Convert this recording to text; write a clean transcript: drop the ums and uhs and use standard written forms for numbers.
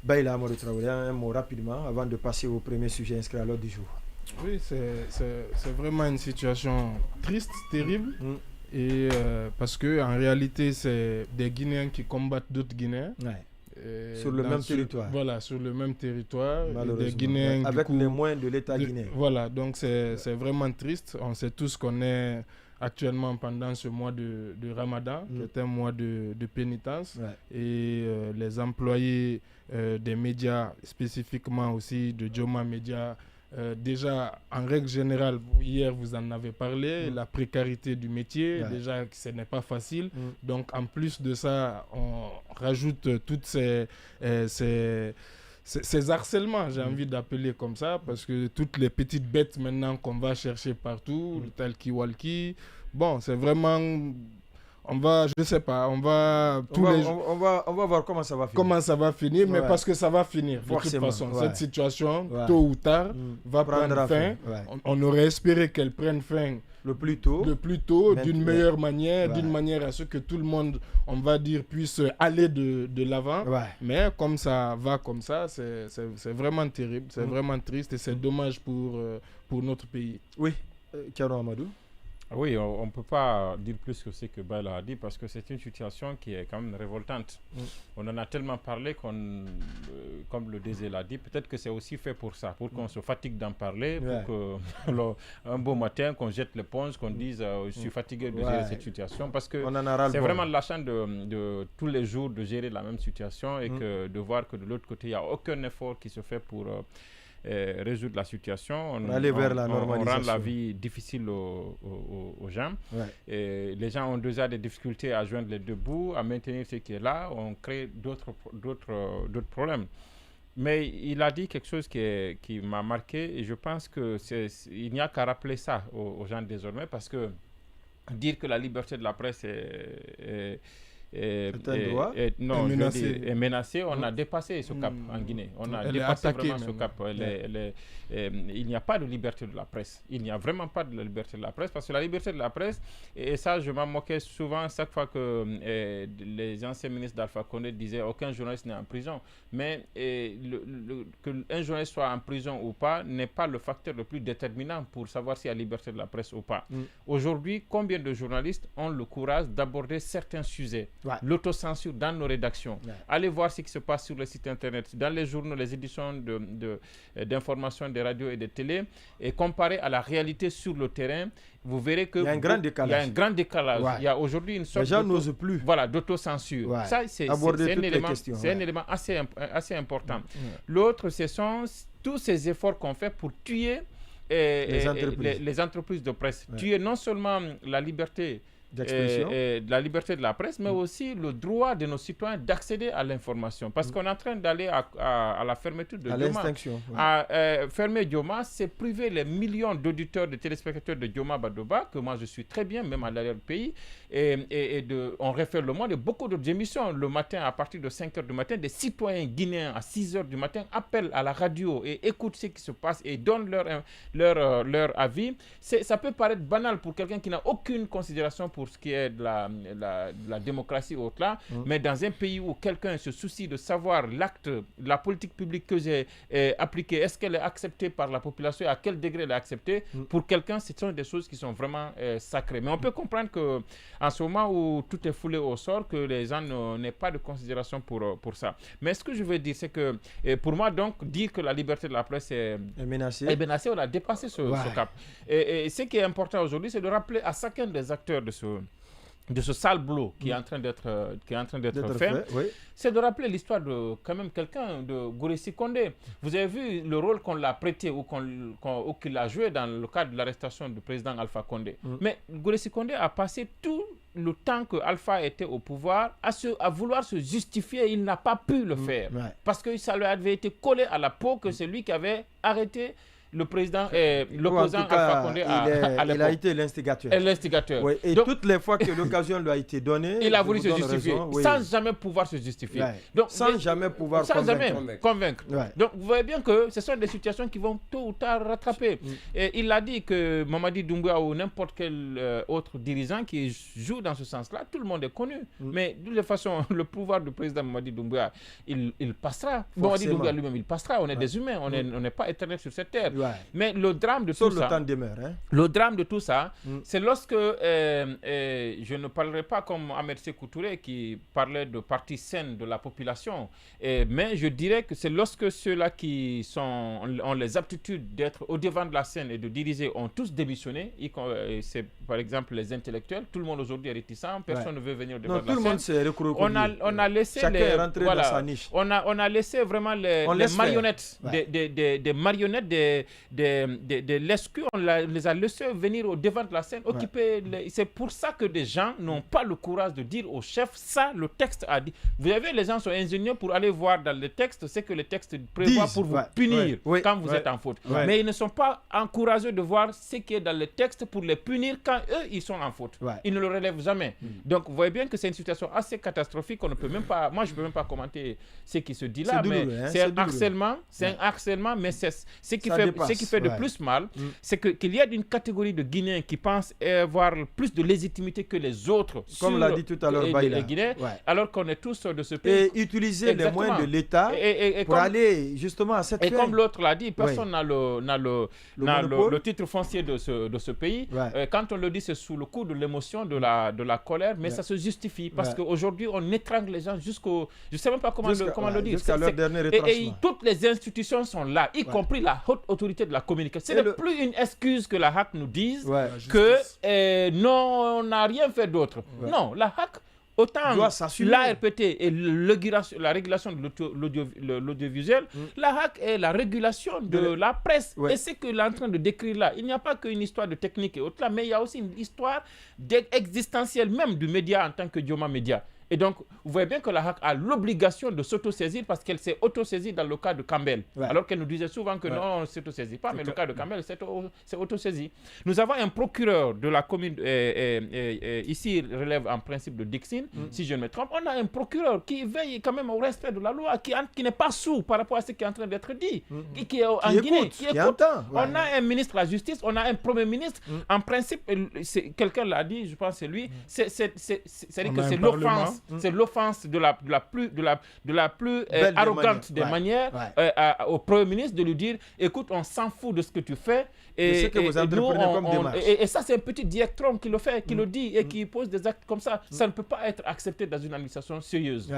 Baïla Amadou Traoré, un mot rapidement avant de passer au premier sujet inscrit à l'ordre du jour. Oui, c'est vraiment une situation triste, terrible. Et parce que en réalité, c'est des Guinéens qui combattent d'autres Guinéens. Sur le même territoire. Voilà, sur le même territoire. Malheureusement. Des Guinéens, avec les moyens de l'État guinéen. Voilà, donc c'est vraiment triste. On sait tous qu'on est actuellement pendant ce mois de Ramadan, qui est un mois de pénitence. Et les employés des médias, spécifiquement aussi de Joma Media, déjà, en règle générale, hier vous en avez parlé, la précarité du métier, déjà ce n'est pas facile. Donc en plus de ça, on rajoute toutes ces harcèlements, j'ai envie d'appeler comme ça, parce que toutes les petites bêtes maintenant qu'on va chercher partout, le talkie-walkie, bon, c'est vraiment... On va voir comment ça va finir. Comment ça va finir, mais parce que ça va finir. Forcément, de toute façon, cette situation, tôt ou tard, va prendre fin. On aurait espéré qu'elle prenne fin le plus tôt, d'une meilleure manière, d'une manière à ce que tout le monde, on va dire, puisse aller de l'avant. Mais comme ça va comme ça, c'est vraiment terrible, c'est vraiment triste et c'est dommage pour notre pays. Oui, Karo Amadou. Oui, on ne peut pas dire plus que ce que Baïla a dit parce que c'est une situation qui est quand même révoltante. On en a tellement parlé comme le DG l'a dit, peut-être que c'est aussi fait pour ça, pour qu'on se fatigue d'en parler, pour qu'un beau matin, qu'on jette l'éponge, qu'on dise je suis fatigué de gérer cette situation parce que c'est vraiment lâchant de tous les jours de gérer la même situation et que de voir que de l'autre côté, il n'y a aucun effort qui se fait pour... résoudre la situation, on rend la vie difficile aux gens. Et les gens ont déjà des difficultés à joindre les deux bouts, à maintenir ce qui est là, on crée d'autres problèmes. Mais il a dit quelque chose qui m'a marqué et je pense qu'il n'y a qu'à rappeler ça aux gens désormais parce que dire que la liberté de la presse est menacé. On a dépassé ce cap en Guinée. On a dépassé vraiment ce cap. Il n'y a pas de liberté de la presse. Il n'y a vraiment pas de la liberté de la presse parce que la liberté de la presse, et ça je m'en moquais souvent chaque fois que les anciens ministres d'Alpha Condé disaient aucun journaliste n'est en prison. Mais qu'un journaliste soit en prison ou pas n'est pas le facteur le plus déterminant pour savoir s'il y a liberté de la presse ou pas. Aujourd'hui, combien de journalistes ont le courage d'aborder certains sujets? L'autocensure dans nos rédactions. Allez voir ce qui se passe sur le site internet, dans les journaux, les éditions d'information des radios et des télés, et comparé à la réalité sur le terrain, vous verrez que il y a un grand décalage. Il y a aujourd'hui une sorte d'autocensure. Ça, c'est un élément assez important. L'autre, ce sont tous ces efforts qu'on fait pour tuer les entreprises de presse. Tuer non seulement la liberté la liberté de la presse, mais aussi le droit de nos citoyens d'accéder à l'information. Parce qu'on est en train d'aller à la fermeture de Dioma. Fermer Dioma, c'est priver les millions d'auditeurs, de téléspectateurs de Dioma Badoba, que moi je suis très bien, même à l'arrière du pays. On refait le mois de beaucoup d'autres émissions. Le matin, à partir de 5h du matin, des citoyens guinéens à 6h du matin appellent à la radio et écoutent ce qui se passe et donnent leur avis. Ça peut paraître banal pour quelqu'un qui n'a aucune considération pour ce qui est de la démocratie ou autre là, mais dans un pays où quelqu'un se soucie de savoir la politique publique que j'ai appliquée, est-ce qu'elle est acceptée par la population et à quel degré elle est acceptée, pour quelqu'un, ce sont des choses qui sont vraiment sacrées. Mais on peut comprendre qu'en ce moment où tout est foulé au sort, que les gens n'aient pas de considération pour ça. Mais ce que je veux dire, c'est que pour moi, donc, dire que la liberté de la presse est menacée, on a dépassé ce cap. Et ce qui est important aujourd'hui, c'est de rappeler à chacun des acteurs de ce sale boulot qui est en train d'être fait, c'est de rappeler l'histoire de quand même quelqu'un, de Gouressi Condé. Vous avez vu le rôle qu'on l'a prêté ou qu'il a joué dans le cadre de l'arrestation du président Alpha Condé. Mais Gouressi Condé a passé tout le temps que Alpha était au pouvoir à vouloir se justifier. Il n'a pas pu le faire parce que ça lui avait été collé à la peau que c'est lui qui avait arrêté le président, l'opposant Alpha Condé il a été l'instigateur. Oui, et donc, toutes les fois que l'occasion lui a été donnée, il a voulu se justifier, sans jamais pouvoir se justifier. Donc, sans jamais pouvoir convaincre. Donc vous voyez bien que ce sont des situations qui vont tôt ou tard rattraper. Et il a dit que Mamadi Doumbouya ou n'importe quel autre dirigeant qui joue dans ce sens-là, tout le monde est connu. Mais de toute façon, le pouvoir du président Mamadi Doumbouya, il passera. Mamadi Doumbouya lui-même, il passera. On est des humains, on n'est pas éternel sur cette terre. Mais le drame de tout ça, le temps demeure, le drame de tout ça, c'est lorsque je ne parlerai pas comme Ahmed Sékou Touré qui parlait de partie saine de la population, mais je dirais que c'est lorsque ceux-là qui ont les aptitudes d'être au devant de la scène et de diriger ont tous démissionné. C'est par exemple les intellectuels. Tout le monde aujourd'hui est réticent, personne ne veut venir au devant de la scène. Tout le monde s'est recroquevillé. On a laissé chacun est rentré dans sa niche. On a laissé vraiment les marionnettes, des marionnettes, des lescus, on les a laissés venir au devant de la scène, occuper. C'est pour ça que des gens n'ont pas le courage de dire au chef, ça, le texte a dit. Vous avez, les gens sont ingénieux pour aller voir dans le texte ce que le texte prévoit pour vous punir quand vous êtes en faute. Mais ils ne sont pas encouragés de voir ce qui est dans le texte pour les punir quand eux, ils sont en faute. Ils ne le relèvent jamais. Donc, vous voyez bien que c'est une situation assez catastrophique. On ne peut même pas, moi, je ne peux même pas commenter ce qui se dit là, mais c'est un harcèlement. C'est un harcèlement, mais ce qui fait de plus mal, c'est qu'il y a une catégorie de Guinéens qui pensent avoir plus de légitimité que les autres. Comme l'a dit tout à l'heure les Guinéens, alors qu'on est tous de ce pays. Et utiliser les moyens de l'État pour aller justement à cette fin. Et comme l'autre l'a dit, personne n'a le titre foncier de ce pays. Quand on le dit, c'est sous le coup de l'émotion, de la colère, mais ça se justifie parce qu'aujourd'hui, on étrangle les gens jusqu'au... Je ne sais même pas comment le dire. Jusqu'à leur dernier retranchement. Et toutes les institutions sont là, y compris la haute autorité de la communication. Ce n'est plus une excuse que la HAC nous dise que non, on n'a rien fait d'autre. Non, la HAC, autant l'ARPT et la régulation de l'audiovisuel, la HAC est la régulation de la presse. Et c'est que l'on est en train de décrire là. Il n'y a pas qu'une histoire de technique et autres là, mais il y a aussi une histoire existentielle même du média en tant que Dioma Média. Et donc, vous voyez bien que la HAC a l'obligation de s'autosaisir parce qu'elle s'est autosaisie dans le cas de Campbell. Alors qu'elle nous disait souvent que non, on ne s'autosaisit pas, mais le cas de Campbell, c'est autosaisi. Nous avons un procureur de la commune, ici, il relève en principe de Dixine, si je ne me trompe. On a un procureur qui veille quand même au respect de la loi, qui n'est pas sourd par rapport à ce qui est en train d'être dit, qui est en Guinée, qui écoute. On a un ministre de la Justice, on a un premier ministre. En principe, quelqu'un l'a dit, je pense que c'est lui, c'est-à-dire que c'est l'offense. C'est l'offense de la plus arrogante des manières au Premier ministre de lui dire écoute, on s'en fout de ce que tu fais. Et ce que vous entreprenez comme démarche. Et ça, c'est un petit diactrome qui le fait, qui le dit et qui pose des actes comme ça. Ça ne peut pas être accepté dans une administration sérieuse.